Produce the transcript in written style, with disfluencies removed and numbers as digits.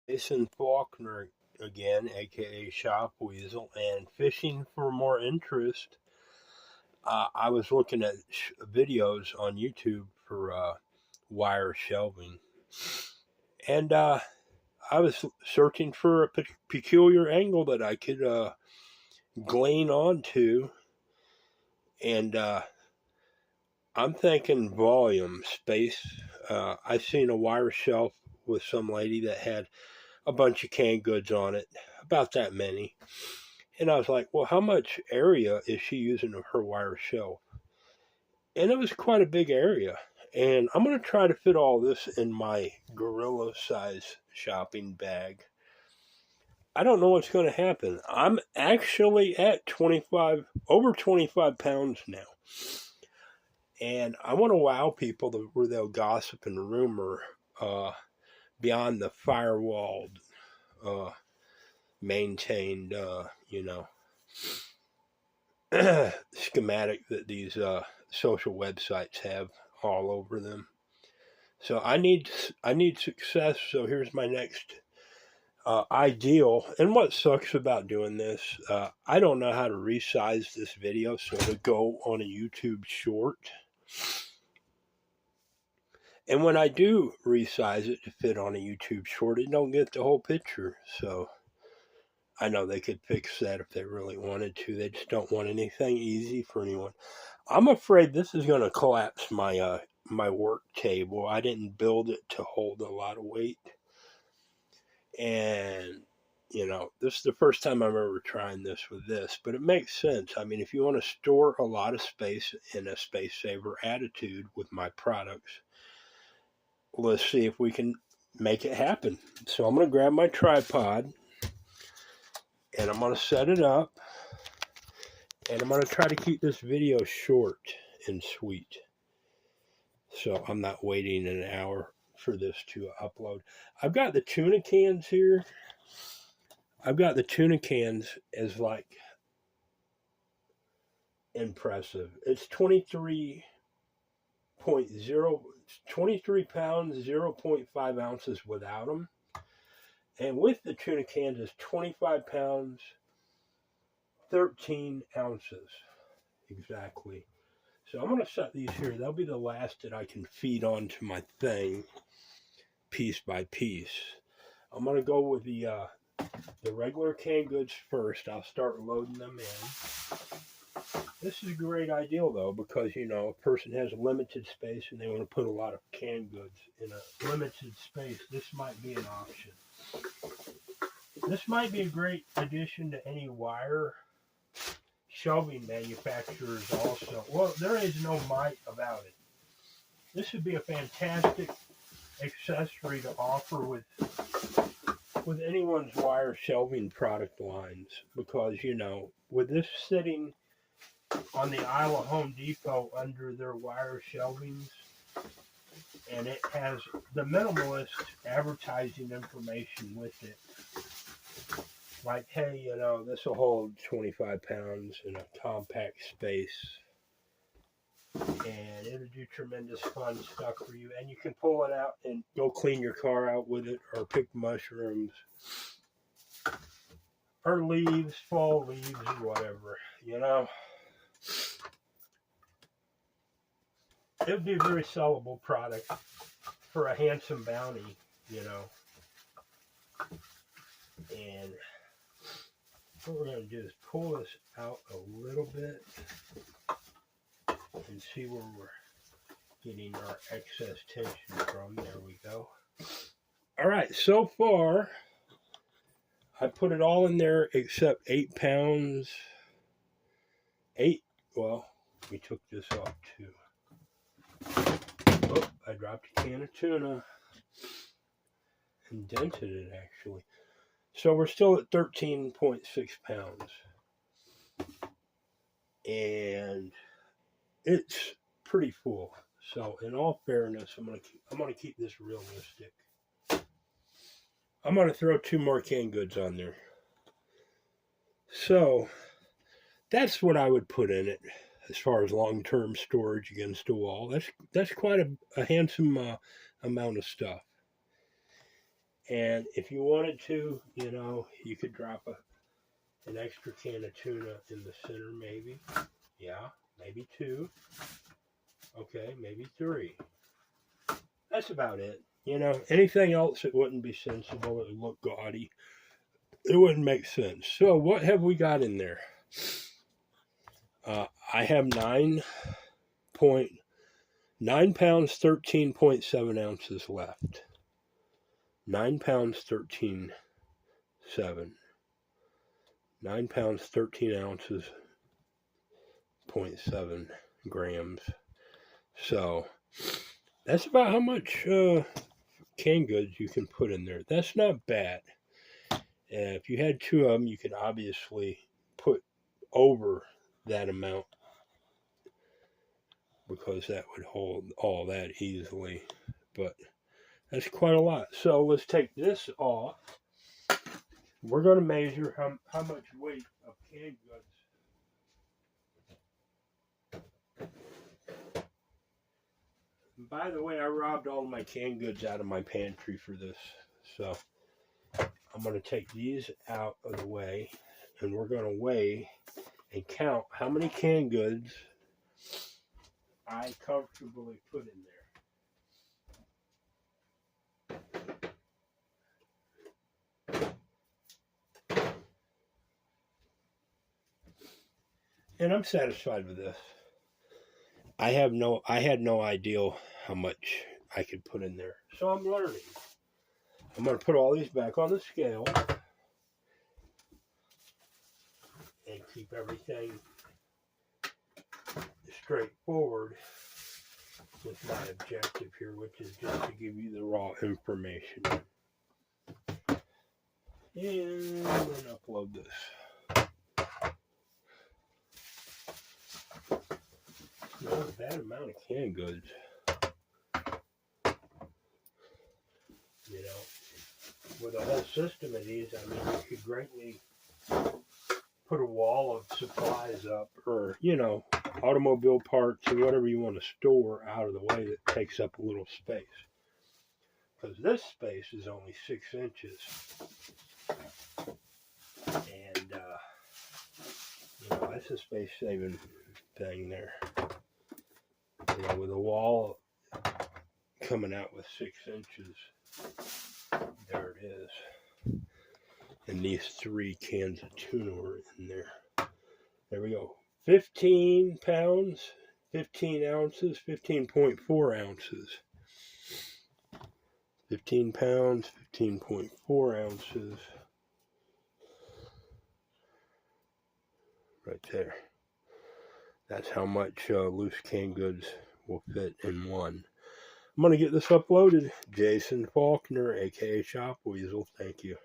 Jason Faulkner again, aka Shop Weasel, and fishing for more interest. I was looking at videos on YouTube for wire shelving, and I was searching for a peculiar angle that I could glean onto, and I'm thinking volume, space. I seen a wire shelf with some lady that had a bunch of canned goods on it, about that many. And I was like, well, how much area is she using of her wire shelf? And it was quite a big area. And I'm going to try to fit all this in my gorilla size shopping bag. I don't know what's going to happen. I'm actually at over 25 pounds now. And I want to wow people where they'll gossip and rumor beyond the firewalled, maintained, schematic that these social websites have all over them. So I need success. So here's my next ideal. And what sucks about doing this, I don't know how to resize this video so to go on a YouTube short. And when I do resize it to fit on a YouTube short, it don't get the whole picture. So I know they could fix that if they really wanted to. They just don't want anything easy for anyone. I'm afraid this is going to collapse my my work table. I didn't build it to hold a lot of weight, and this is the first time I'm ever trying this with this. But it makes sense. I mean, if you want to store a lot of space in a space saver attitude with my products, let's see if we can make it happen. So I'm going to grab my tripod, and I'm going to set it up. And I'm going to try to keep this video short and sweet. So I'm not waiting an hour for this to upload. I've got the tuna cans here. I've got the tuna cans as like impressive. It's 23 pounds, 0.5 ounces without them. And with the tuna cans is 25 pounds, 13 ounces exactly. So I'm going to set these here. They'll be the last that I can feed onto my thing piece by piece. I'm going to go with the regular canned goods first. I'll start loading them in. This is a great idea though, because a person has limited space and they want to put a lot of canned goods in a limited space. This might be an option. This might be a great addition to any wire shelving manufacturers also. Well, there is no might about it. This would be a fantastic accessory to offer with anyone's wire shelving product lines, because with this sitting on the aisle of Home Depot under their wire shelvings, and it has the minimalist advertising information with it. Like, hey, this will hold 25 pounds in a compact space, and it'll do tremendous fun stuff for you. And you can pull it out and go clean your car out with it, or pick mushrooms, or leaves, fall leaves, or whatever, It would be a very sellable product for a handsome bounty, And what we're going to do is pull this out a little bit and see where we're getting our excess tension from. There we go. All right, so far I put it all in there except 8 pounds. Well, we took this off too. Oh, I dropped a can of tuna and dented it actually. So we're still at 13.6 pounds. And it's pretty full. So in all fairness, I'm gonna keep this realistic. I'm gonna throw 2 more canned goods on there. So that's what I would put in it as far as long-term storage against a wall. That's quite a handsome amount of stuff. And if you wanted to, you know, you could drop an extra can of tuna in the center, maybe. Yeah, maybe 2. Okay, maybe 3. That's about it. You know, anything else that wouldn't be sensible, it would look gaudy. It wouldn't make sense. So what have we got in there? I have 9 pounds, 13.7 ounces left. 9 pounds, 13.7. 9 pounds, 13 ounces, 0.7 grams. So that's about how much canned goods you can put in there. That's not bad. And if you had 2 of them, you could obviously put over that amount, because that would hold all that easily. But that's quite a lot. So let's take this off. We're going to measure how much weight of canned goods. And by the way, I robbed all of my canned goods out of my pantry for this. So I'm going to take these out of the way, and we're going to weigh and count how many canned goods I comfortably put in there. And I'm satisfied with this. I had no idea how much I could put in there. So I'm learning. I'm going to put all these back on the scale and keep everything straightforward with my objective here, which is just to give you the raw information. And then upload this. Not a bad amount of canned goods. You know, with a whole system of these, I mean, you could greatly put a wall of supplies up, or, you know, automobile parts or whatever you want to store out of the way that takes up a little space. Because this space is only 6 inches. And, you know, that's a space-saving thing there. You know, with a wall coming out with 6 inches, there it is. And these 3 cans of tuna were in there. There we go. 15 pounds, 15 ounces, 15.4 ounces. 15 pounds, 15.4 ounces. Right there. That's how much loose canned goods will fit in one. I'm going to get this uploaded. Jason Faulkner, aka Shop Weasel. Thank you.